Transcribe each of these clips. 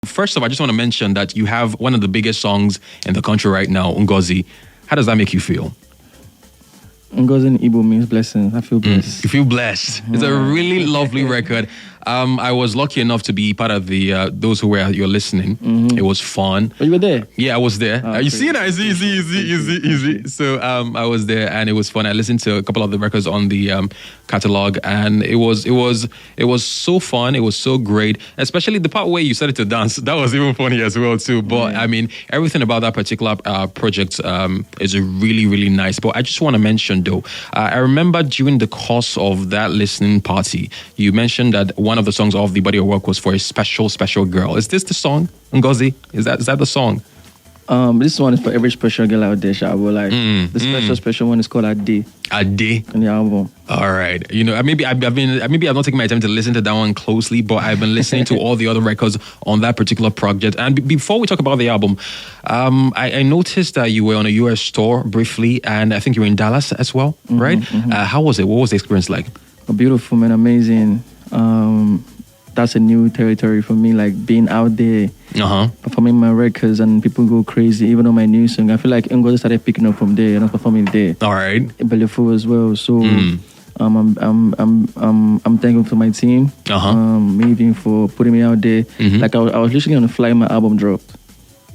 First off, I just want to mention that you have one of the biggest songs in the country right now, Ngozi. How does that make you feel? Ngozi in Igbo means blessing. I feel blessed. You feel blessed. It's a really lovely record. I was lucky enough to be part of the those who were you're listening. It was fun. Oh, you were there? Yeah, I was there. You see it? Easy. So I was there and it was fun. I listened to a couple of the records on the catalog and it was so fun. It was so great, especially the part where you started to dance. That was even funny as well too. But I mean, everything about that particular project is really, really nice. But I just want to mention though, I remember during the course of that listening party, you mentioned that one of the songs of the body of work was for a special girl. Is this the song, Ngozi? Is that the song? This one is for every special girl out there, Shabo. Like the special one is called Ade. Ade. On the album. All right. You know, maybe I've not taken my time to listen to that one closely, but I've been listening to all the other records on that particular project. And before we talk about the album, I noticed that you were on a US tour briefly, and I think you were in Dallas as well, right? How was it? What was the experience like? Beautiful, man. Amazing. That's a new territory for me, like being out there, performing my records, and people go crazy. Even on my new song, I feel like Ngozi started picking up from there and I'm performing there. All right, Beleful as well. So I'm thankful for my team, Mavin for putting me out there. Like I was literally on the fly, my album dropped.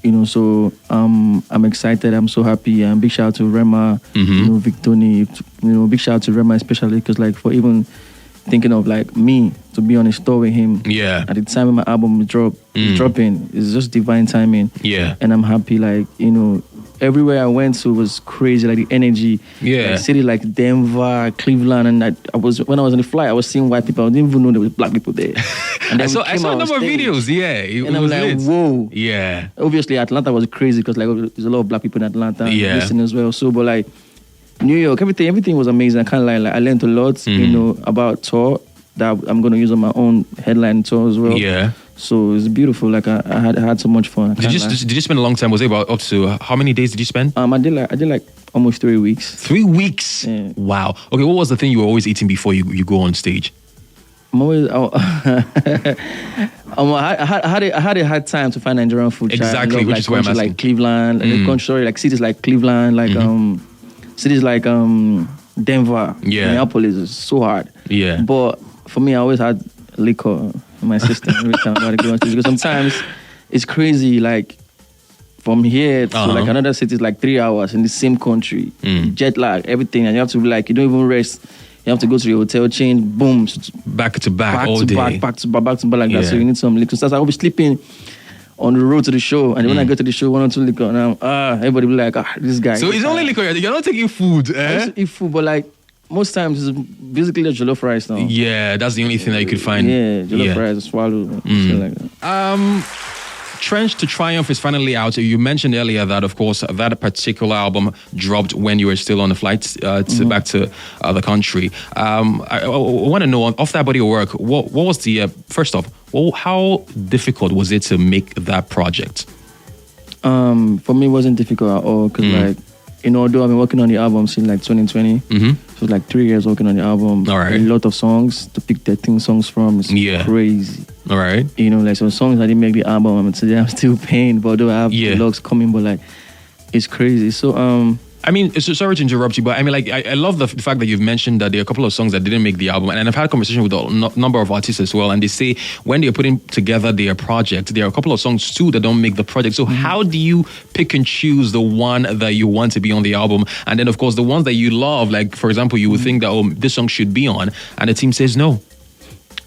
You know, so I'm excited. I'm so happy. And big shout out to Rema, Victoni. Big shout out to Rema especially because like for even thinking of like me to be on a store with him. Yeah. At the time when my album dropping, it's just divine timing. Yeah. And I'm happy. Like everywhere I went to was crazy. Like the energy. Yeah. Like city like Denver, Cleveland, and when I was on the flight, I was seeing white people. I didn't even know there was black people there. And I saw a number of videos. Yeah. And I'm like, whoa. Yeah. Obviously, Atlanta was crazy because like there's a lot of black people in Atlanta. Yeah. Listening as well. So, but like. New York, everything was amazing. I can't lie. Like I learned a lot, about tour that I'm gonna use on my own headline tour as well. Yeah. So it's beautiful. Like I had so much fun. Did you spend a long time? Was it about up to how many days did you spend? I did like almost 3 weeks. 3 weeks. Yeah. Wow. Okay. What was the thing you were always eating before you go on stage? I'm always. I had a hard time to find Nigerian food. Exactly, which is why I'm asking. Like Cleveland, like cities like Cleveland, like cities like Denver, Minneapolis is so hard. Yeah. But for me, I always had liquor in my system every time I had to go on stage because sometimes it's crazy. Like from here to like another city is like 3 hours in the same country, jet lag, everything, and you have to be like you don't even rest. You have to go to your hotel, change, boom, back to back all day, back to back like that. So you need some liquor. So I will be sleeping on the road to the show, and then when I go to the show, 1 or 2 liquor, and everybody be like, this guy. So it's only liquor. You're not taking food. I used to eat food, but like most times it's basically a jollof rice now. Yeah, that's the only thing that you could find. Yeah, jollof rice, swallow, shit like that. Trench to Triumph is finally out. You mentioned earlier that, of course, that particular album dropped when you were still on the flight back to the country. I want to know, off that body of work, what was the, first off, how difficult was it to make that project? For me, it wasn't difficult at all because, like, although I've been working on the album since like 2020, so it was like 3 years working on the album. All right. A lot of songs to pick 13 songs from. It's crazy. All right. Like some songs I didn't make the album, and today I'm still paying, but although I have vlogs coming, but like it's crazy. So I mean, sorry to interrupt you, but I mean, like, I love the fact that you've mentioned that there are a couple of songs that didn't make the album, and I've had a conversation with a number of artists as well, and they say when they're putting together their project, there are a couple of songs too that don't make the project. So how do you pick and choose the one that you want to be on the album, and then of course the ones that you love, like for example, you would think that this song should be on, and the team says no?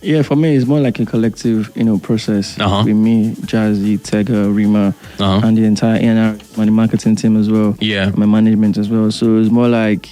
Yeah, for me, it's more like a collective, process with me, Jazzy, Tega, Rima, and the entire A&R, my marketing team as well. Yeah. My management as well. So it's more like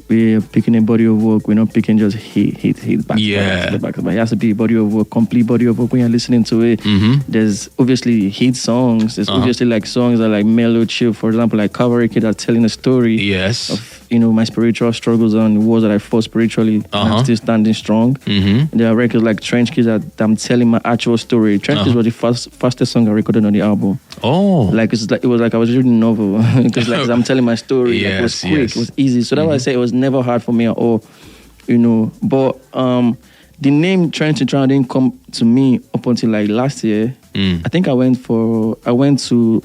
we're picking a body of work. We're not picking just hit back to back. It has to be a body of work, complete body of work. When you're listening to it, there's obviously hit songs. There's obviously like songs that are like mellow, chill. For example, like Cavalry Kid that's telling a story. Yes. Of my spiritual struggles and the wars that I fought spiritually. And I'm still standing strong. There are records like Trench Kids that I'm telling my actual story. Trench Kids was the fastest song I recorded on the album. Oh. Like it was like I was reading a novel because like I'm telling my story. Like, it was quick, it was easy. So that's why I say it was never hard for me at all. But the name Trench to Drown didn't come to me up until like last year. I think I went to,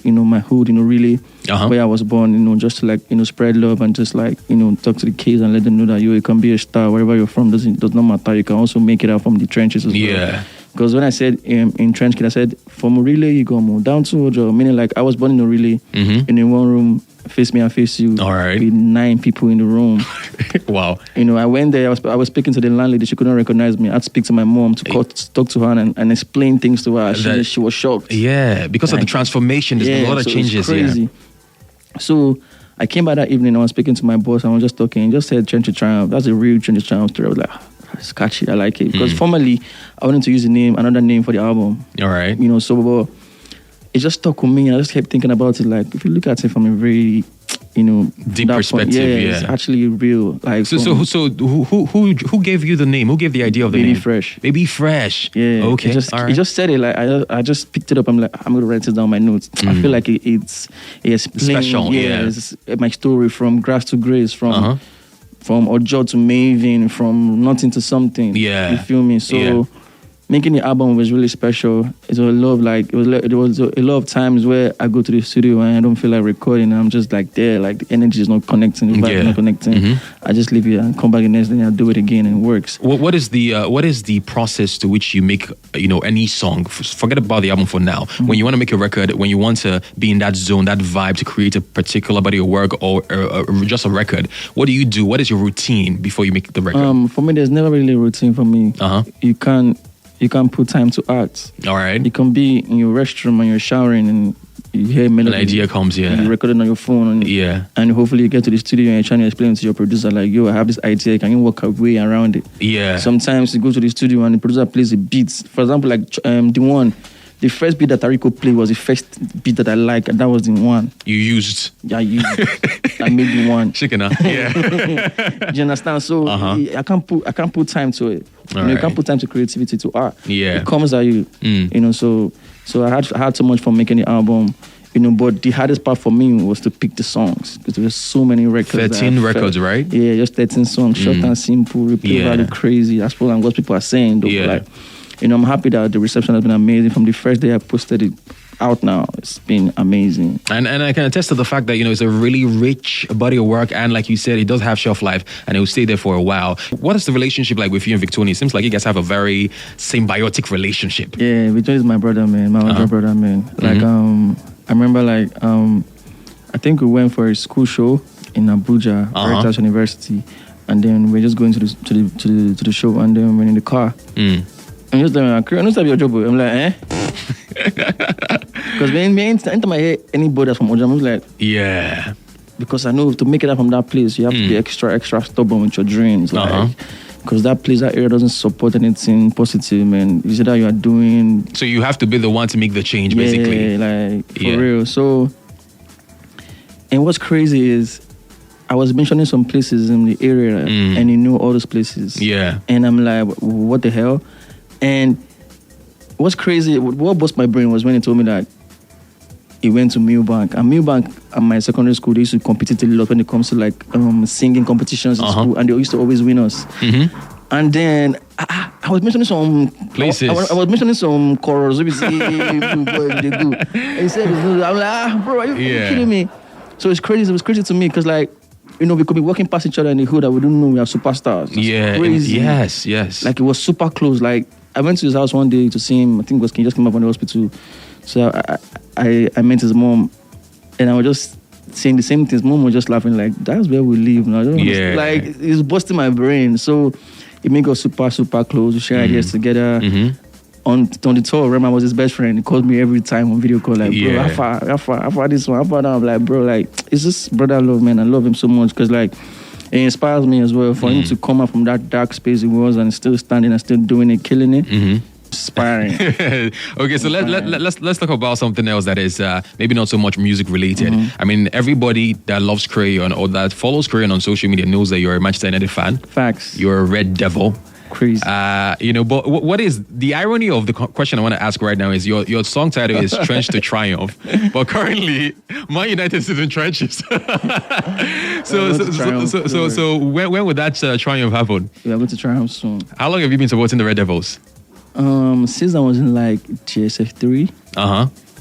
my hood, really, where I was born, just to like, spread love and just like, talk to the kids and let them know that you can be a star wherever you're from. Does not matter. You can also make it out from the trenches as well. Because when I said in Trench Kid, I said from Orile you go more down to Ojo, meaning like I was born in Orile in a one room, face me and face you. All right. With 9 people in the room. Wow. I went there. I was speaking to the landlady. She couldn't recognize me. I had to speak to my mom to talk to her and explain things to her. She was shocked. Yeah, because of the transformation, there's a lot of changes. It's crazy. Yeah. So I came back that evening. I was speaking to my boss. I was just talking. He just said Trench to Triumph. That's a real Trench to Triumph story. I was like, it's catchy. I like it because formerly I wanted to use another name for the album. All right. So it just stuck with me. I just kept thinking about it. Like if you look at it from a very deep perspective, it's actually real. Like so who gave you the name? Who gave the idea of the name? Baby Fresh. Yeah. Okay. He just said it. Like I just picked it up. I'm like, I'm gonna write it down my notes. I feel like it's special. Yeah. It's my story from grass to grace, from Ojo to Mavin, from nothing to something. Yeah. You feel me? So making the album was really special. It was a lot of times where I go to the studio and I don't feel like recording. I'm just like there, like the energy is not connecting, the vibe is not connecting. I just leave it and come back the next day and I do it again and it works. What is the process to which you make any song? Forget about the album for now. When you want to make a record, when you want to be in that zone, that vibe to create a particular body of work or just a record, what do you do? What is your routine before you make the record? For me, there's never really a routine for me. You can't put time to act. All right. You can be in your restroom and you're showering and you hear melody. An idea comes, You record it on your phone. And hopefully you get to the studio and you're trying to explain to your producer like, yo, I have this idea. Can you work a way around it? Yeah. Sometimes you go to the studio and the producer plays a beat. For example, like the first beat that Tariko played was the first beat that I like, and that was the one. You used? Yeah, I used it. I made the one. Chicken, huh? Yeah. Do you understand? So I can't put time to it. You can't put time to creativity, to art. Yeah. It comes at you. So I had so much fun making the album. But the hardest part for me was to pick the songs because there were so many records. 13 records, right? Yeah, just 13 songs, short and simple, replay value crazy. That's what people are saying. Though. Like, I'm happy that the reception has been amazing. From the first day I posted it out now, it's been amazing. And I can attest to the fact that, it's a really rich body of work. And like you said, it does have shelf life and it will stay there for a while. What is the relationship like with you and Victoria? It seems like you guys have a very symbiotic relationship. Yeah, Victoria is my brother, man. My older brother, man. Like, I remember, like, I think we went for a school show in Abuja, Veritas University. And then we're just going to the show and then we're in the car. I'm just like, Crayon, don't stop your job. I'm like, Because when enter my head, anybody that's from Oja, I'm like, yeah. Because I know to make it out from that place, you have to be extra stubborn with your dreams. Like, because that place, that area doesn't support anything positive, man. You see that you are doing. So you have to be the one to make the change, basically. Like, for real. So, and what's crazy is, I was mentioning some places in the area, and you know all those places. Yeah. And I'm like, what the hell? And what's crazy, what burst my brain was when he told me that he went to Milbank. And Milbank at my secondary school, they used to compete a lot when it comes to like singing competitions in school, and they used to always win us. And then I was mentioning some places. I was mentioning some chorus. They do. And he said, I'm like, bro, are you kidding me? So it's crazy. It was crazy to me because like, we could be walking past each other in the hood that we don't know we are superstars. That's crazy. Yes. Like it was super close. Like I went to his house one day to see him. I think he just came up from the hospital. So I met his mom, and I was just saying the same things. Mom was just laughing like, that's where we live now. Like it's busting my brain. So it made us super, super close. We share ideas together. On the tour, Rema was his best friend. He called me every time on video call, like, bro, how far this one, how far that? I'm like, bro, like, it's just brother love, man. I love him so much because, like, it inspires me as well for him to come out from that dark space he was and still standing and still doing it, killing it. Inspiring. Okay, so let's talk about something else that is maybe not so much music related. I mean, everybody that loves Crayon or that follows Crayon on social media knows that you're a Manchester United fan. Facts. You're a Red Devil. Crazy. But what is the irony of the question I want to ask right now is your song title is Trench to Triumph, but currently Man United is in trenches. so when would that triumph happen? We are going to triumph soon. How long have you been supporting the Red Devils? Since I was in like GSF3.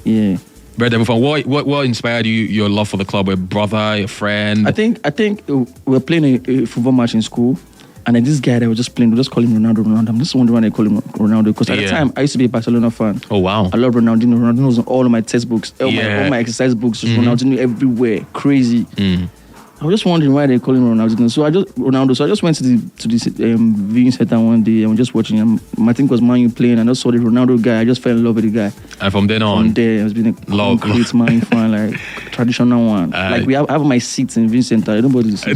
Yeah. Red Devil fan. What inspired you? Your love for the club? A brother, a friend? I think we were playing a football match in school. And then this guy that was just playing, we just call him Ronaldo. I'm just wondering why they call him Ronaldo. Because at the time, I used to be a Barcelona fan. Oh, wow. I love Ronaldinho. Ronaldinho was on all of my textbooks, all my exercise books. Ronaldinho everywhere. Crazy. I was just wondering why they call him Ronaldinho. So I just went to this viewing center one day and was just watching him. I think it was Man U playing, and I just saw the Ronaldo guy. I just fell in love with the guy. And from then on? From there, I was being a complete Man U fan, like traditional one. Like I have my seats in viewing center. Nobody's. I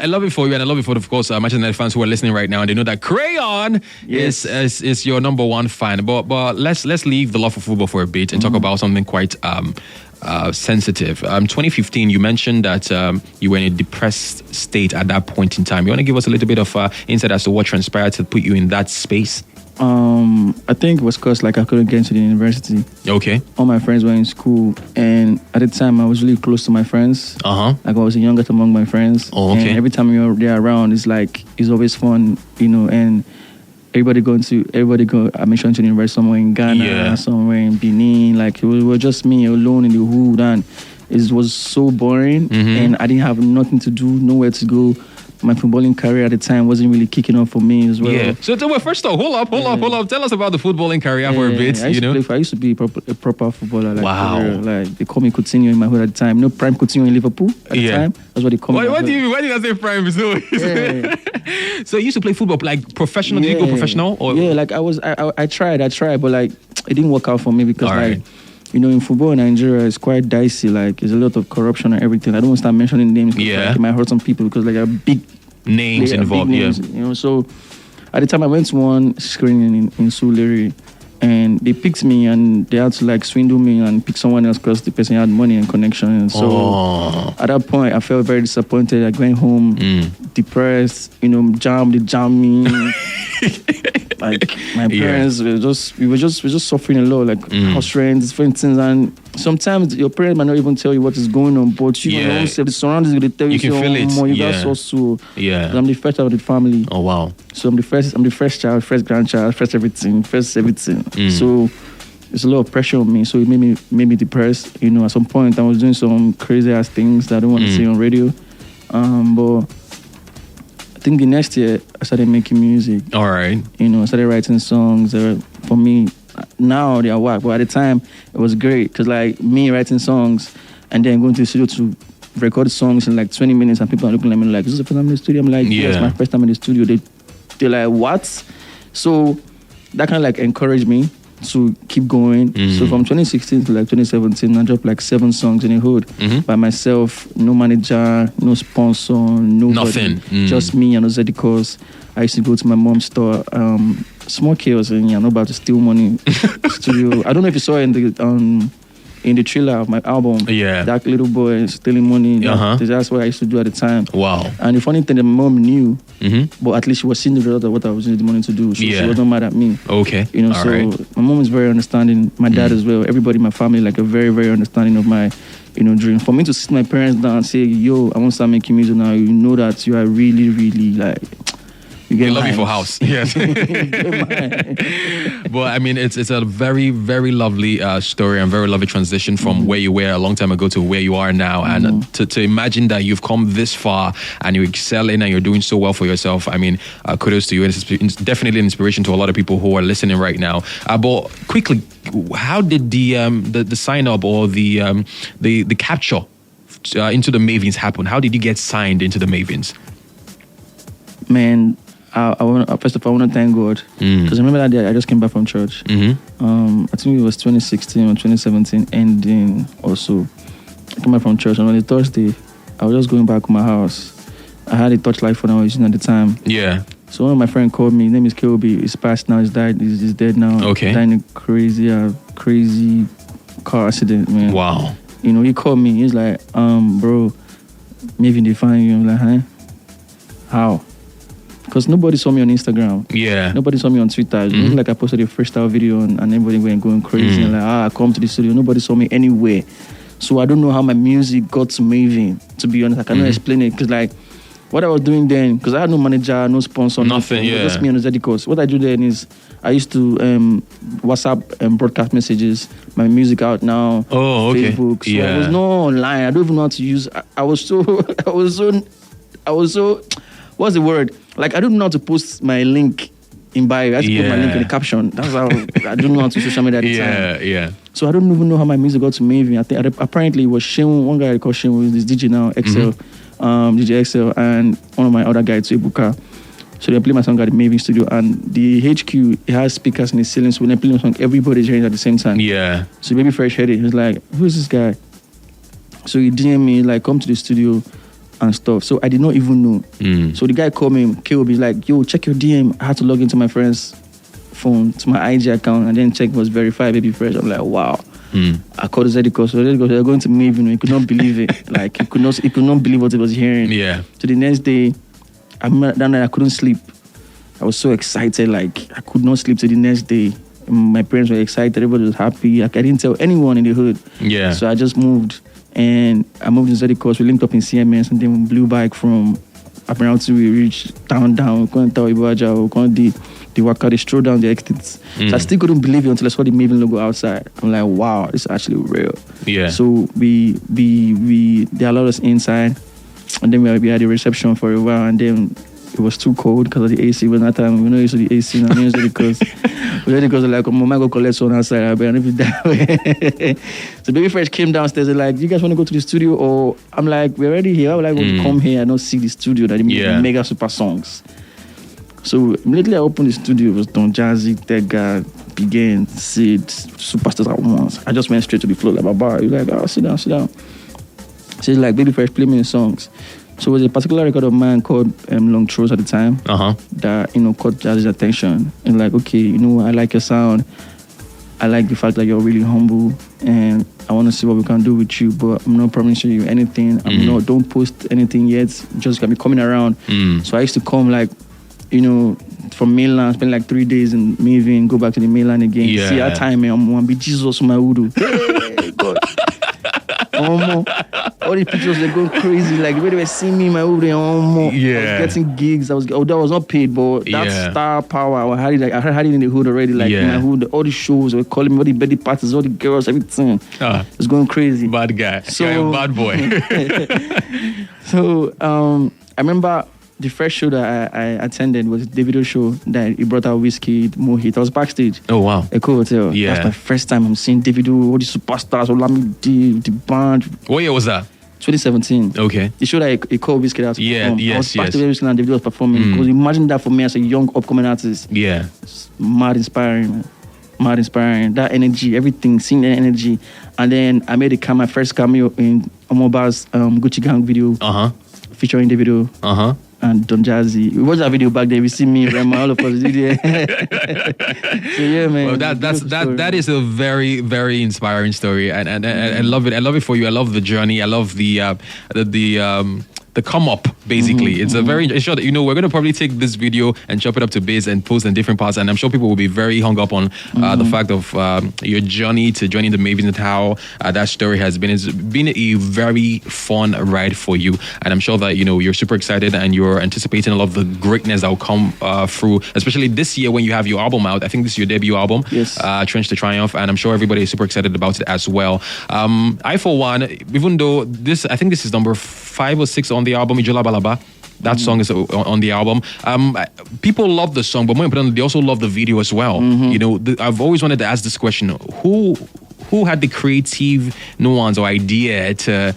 love it for you, and I love it for, of course, Manchester United fans who are listening right now, and they know that Crayon is your number one fan. But let's leave the love for football for a bit and talk about something quite sensitive. 2015, you mentioned that you were in a depressed state at that point in time. You want to give us a little bit of insight as to what transpired to put you in that space? I think it was because I couldn't get into the university. Okay. All my friends were in school, and at the time I was really close to my friends. Like I was the youngest among my friends. Oh, okay. And every time they're around, it's always fun, and everybody go. I mentioned to the university somewhere in Ghana, somewhere in Benin. It was just me alone in the hood, and it was so boring. And I didn't have nothing to do, nowhere to go. My footballing career at the time wasn't really kicking off for me as well. Yeah. So first off, hold up. Tell us about the footballing career for a bit. I used to be a proper footballer. Wow. They call me Coutinho in my hood at the time. Prime Coutinho in Liverpool at the time. That's what they call me. Why did I say prime? So you used to play football professional? Did you go professional? Or? Yeah, I tried, but it didn't work out for me because in football in Nigeria, it's quite dicey. There's a lot of corruption and everything. I don't want to start mentioning names because it might hurt some people because there are big names involved. So at the time I went to one screening in Sulere, and they picked me and they had to swindle me and pick someone else because the person had money and connection. And so at that point I felt very disappointed. I went home depressed, they jammed me. My parents we were just suffering a lot, house rent, different things, and sometimes your parents might not even tell you what is going on, but you know the surroundings will tell you. You can feel it. You got so. I'm the first child of the family. Oh wow! So I'm the first child, first grandchild, first everything. So there's a lot of pressure on me. So it made me depressed. At some point I was doing some crazy ass things that I don't want to say on radio. But I think the next year I started making music. All right. I started writing songs. For me, now they are whack, but at the time it was great because me writing songs and then going to the studio to record songs in 20 minutes, and people are looking at me "Is this the first time in the studio?" I'm like, "Yeah, it's my first time in the studio." They're like, "What?" So that kind of encouraged me to keep going. So from 2016 to 2017, I dropped 7 songs in the hood by myself, no manager, no sponsor, nobody, nothing, just me and Ozedi Cause. I used to go to my mom's store, small chaos, and I'm about to steal money. Studio. I don't know if you saw it in the trailer of my album. Yeah. That little boy stealing money. That's what I used to do at the time. Wow. And the funny thing, that my mom knew, but at least she was seeing the result of what I was using the money to do. So she was not mad at me. Okay. My mom is very understanding. My dad as well. Everybody in my family a very, very understanding of my dream. For me to sit my parents down and say, "Yo, I want to start making music now," you know that you are really, really They love you for house. Yes. But I mean, it's a very, very lovely story and very lovely transition from where you were a long time ago to where you are now. And to imagine that you've come this far and you're excelling and you're doing so well for yourself. I mean, kudos to you. It's definitely an inspiration to a lot of people who are listening right now. But quickly, how did the sign up or the capture into the Mavins happen? How did you get signed into the Mavins? Man, first of all, I want to thank God because I remember that day I just came back from church. I think it was 2016 or 2017 ending or so. I came back from church, and on the Thursday, I was just going back to my house. I had a torchlight phone I was using at the time. Yeah. So one of my friends called me. His name is Keobi. He's passed now. He's died. He's dead now. Okay. He died in a crazy car accident, man. Wow. He called me. He's like, bro, maybe they find you. I'm like, huh? How? because nobody saw me on Instagram. Yeah. Nobody saw me on Twitter. It wasn't like I posted a freestyle video and everybody went going crazy and like, I come to the studio. Nobody saw me anywhere. So I don't know how my music got to Mavin, to be honest. I cannot explain it. Because like, what I was doing then, because I had no manager, no sponsor, nothing. Yeah. Just me on the Zeddy course. What I do then is, I used to WhatsApp and broadcast messages, my music out now, Facebook. So I was not online. I don't even know how to use. I was so, what's the word? Like, I don't know how to post my link in bio. I have to put my link in the caption. That's how I don't know how to social media at the time. Yeah. So I don't even know how my music got to Mavin. I think apparently it was Sheun, one guy called Sheun, who is this DJ now, XL, DJ XL, and one of my other guys, Ibuka. So they play my song at the Mavin studio, and the HQ, it has speakers in the ceiling, so when they play my song, everybody's hearing it at the same time. Yeah. So Baby Fresh heard it. He was like, who's this guy? So he DM me, like, come to the studio and stuff. So I did not even know. So the guy called me, KOB, he's like, yo, check your DM. I had to log into my friend's phone, to my IG account, and then check was verified Baby Fresh. I'm like, wow. I called the Zeddy, so they're going to Mavin. He could not believe it. Like, he could not believe what he was hearing. Yeah. So the next day, that night I couldn't sleep. I was so excited, like I could not sleep till the next day. My parents were excited, everybody was happy. Like, I didn't tell anyone in the hood. Yeah. So I just moved, and I moved to Zeddy course. We linked up in CMS, and then we blew bike from up around till we reached down. We couldn't tell Ibaja, we couldn't the worker, they strolled down the exits. So I still couldn't believe it until I saw the Mavin logo outside. I'm like, wow, this is actually real. Yeah. So they allowed us inside, and then we had a reception for a while, and then it was too cold because of the AC. But that time we know used to the AC now, because like, my mom go collect one outside. I better if that way. So Baby Fresh came downstairs and like, do you guys want to go to the studio? Or I'm like, we're already here. I would like to come here and not see the studio that they make mega super songs. So immediately I opened the studio. It was Donjazzy, Tega, Begin, Sid, superstars at once. I just went straight to the floor like, Baba. He was like, oh, sit down. So he's like, Baby Fresh, play me the songs. So it was a particular record of mine called Long Throws at the time that, caught Jazzy's attention. And like, okay, I like your sound. I like the fact that you're really humble, and I want to see what we can do with you, but I'm not promising you anything. Don't post anything yet. Just gonna be coming around. So I used to come like, from mainland, spend like 3 days in Mavin, go back to the mainland again. Yeah. See, that time, I'm gonna be Jesus my Udu. Hey, God. All the pictures, they're going crazy. Like, when they were seeing me, my Udu, I was getting gigs. That was not paid, but that star power, I had it in the hood already. Like, in my hood, all the shows, they were calling me, all the birthday parties, all the girls, everything. It was going crazy. Bad guy. So, you're a bad boy. So, I remember the first show that I attended was a Davido show that he brought out Whiskey, Mohit. I was backstage. Oh, wow. Echo Hotel. Yeah. That's my first time I'm seeing Davido, all the superstars, Olamide, the band. What year was that? 2017. Okay. The show that he called Whiskey out to perform. I was backstage every and Davido was performing. Because imagine that for me as a young upcoming artist. Yeah. It's mad inspiring, man. Mad inspiring. That energy, everything, seeing that energy. And then I made my first cameo in Omoba's Gucci Gang video. Featuring Davido. And Donjazzy. We watched that video back then. We see me, Rema, all of us did it. So yeah, man. Well, that is a very, very inspiring story, and I love it. I love it for you. I love the journey. I love the come up, basically. It's a very sure that we're going to probably take this video and chop it up to bits and post in different parts, and I'm sure people will be very hung up on the fact of your journey to joining the Mavins and how that story has been. It's been a very fun ride for you, and I'm sure that you're super excited and you're anticipating a lot of the greatness that will come through, especially this year when you have your album out. I think this is your debut album, Trench to Triumph, and I'm sure everybody is super excited about it as well. I, for one, even though I think this is number 5 or 6 on the album, Laba. That song is on the album. People love the song, but more importantly, they also love the video as well. I've always wanted to ask this question: Who had the creative nuance or idea to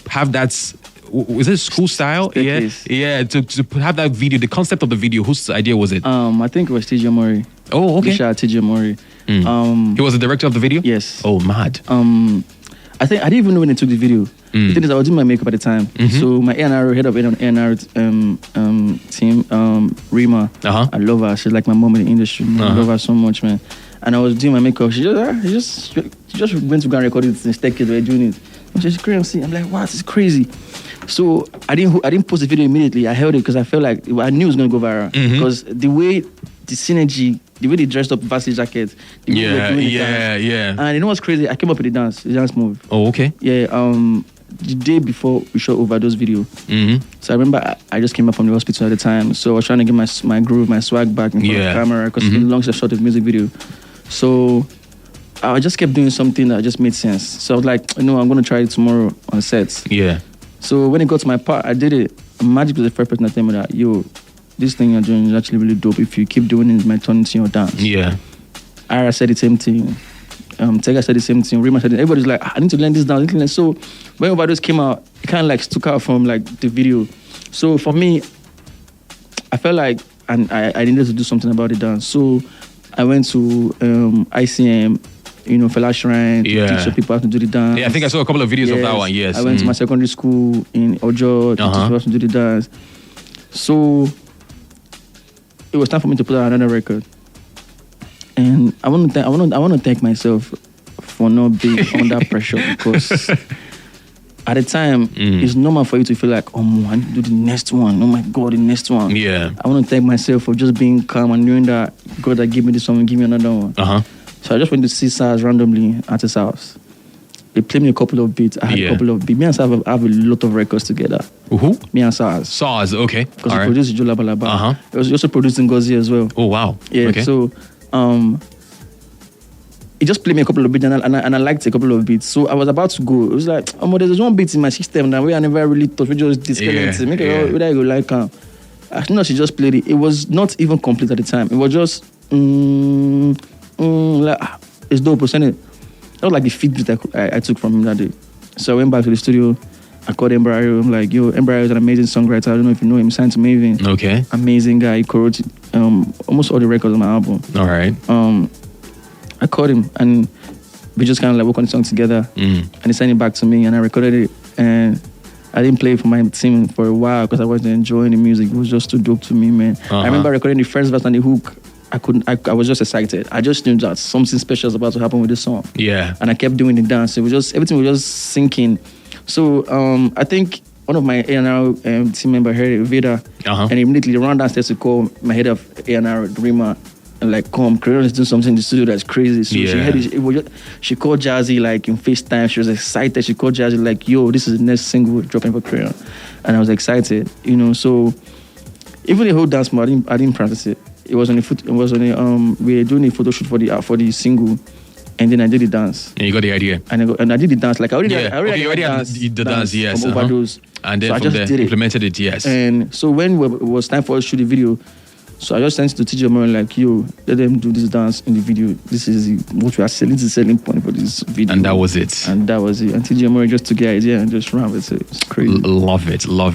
have that? Was it school style? Yeah. To have that video, the concept of the video. Whose idea was it? I think it was TJ Mori. Oh, okay. Shout out TJ Mori. He was the director of the video. Yes. Oh, mad. I didn't even know when they took the video. The thing is, I was doing my makeup at the time. So my A&R, head of A&R team, Rima, I love her. She's like my mom in the industry. I love her so much, man. and I was doing my makeup. She just went to go and record it in staircase. We were doing it. And she said, Crayon, see. I'm like, what? It's crazy. So I didn't post the video immediately. I held it because I felt like I knew it was gonna go viral. Because the way the synergy, the way they dressed up varsity jackets, the way they were doing the dance. And you know what's crazy? I came up with the dance move. Oh, okay. Yeah. The day before we shot Overdose video. So I remember I just came up from the hospital at the time. So I was trying to get my groove, my swag back in front of the camera because it's been long since I shot the music video. So I just kept doing something that just made sense. So I was like, I'm going to try it tomorrow on sets. Yeah. So when it got to my part, I did it. Magic was the first person that told me that, yo, this thing you're doing is actually really dope. If you keep doing it, it might turn into your dance. Yeah. Ira said the same thing. Tega said the same thing. Rima said it. Everybody's like, I need to learn this dance. So when Overdose came out, it kind of like stuck out from like the video. So for me, I felt like I needed to do something about the dance. So I went to ICM, Fela Shrine, to teach some people how to do the dance. Yeah, I think I saw a couple of videos of that one, yes. I went to my secondary school in Ojo to teach people how to do the dance. So it was time for me to put out another record. And I want to thank myself for not being under pressure because at the time, it's normal for you to feel like, I need to do the next one. Oh my God, the next one. Yeah. I want to thank myself for just being calm and knowing that God that gave me this one will give me another one. So I just went to see SARS randomly at his house. They played me a couple of beats. I had a couple of beats. Me and SARS have a lot of records together. Who? Me and SARS. SARS, okay. Because he produced Laba. He was also producing Donjazzy as well. Oh, wow. Yeah, okay. So he just played me a couple of beats and I liked a couple of beats. So I was about to go. It was like, there's one beat in my system that way I never really thought. We just disconnected. Make it whether I go like I know she just played it. It was not even complete at the time. It was just like it's dope, wasn't it? That was like the feedback I took from him that day. So I went back to the studio. I called Embrayo. I'm like, yo, Embrayo is an amazing songwriter. I don't know if you know him. He signed to Mavin. Okay. Amazing guy. He co-wrote almost all the records on my album. All right. I called him and we just kind of like worked on the song together. And he sent it back to me and I recorded it. And I didn't play it for my team for a while because I wasn't enjoying the music. It was just too dope to me, man. I remember recording the first verse and the hook. I was just excited. I just knew that something special was about to happen with this song. Yeah. And I kept doing the dance. It was just, everything was just sinking. So I think one of my A&R team member heard it, Vida, and immediately ran downstairs to call my head of A&R, Rima, and like, come, Crayon is doing something in the studio that's crazy. So she heard it, she called Jazzy like in FaceTime. She was excited. She called Jazzy like, yo, this is the next single dropping for Crayon. And I was excited, so even the whole dance move, I didn't practice it. It was on we were doing a photo shoot for the single, and then I did the dance. And you got the idea. And I did the dance. Like I already had the dance, yes. From Overdose. And then so from there, implemented it, yes. And so when it was time for us to shoot the video, so I just sent to TJ Moran like, yo, let them do this dance in the video. This is what we are selling. This is the selling point for this video. And that was it. And TJ Moran just took the idea and just ran with it. It's crazy. Love it.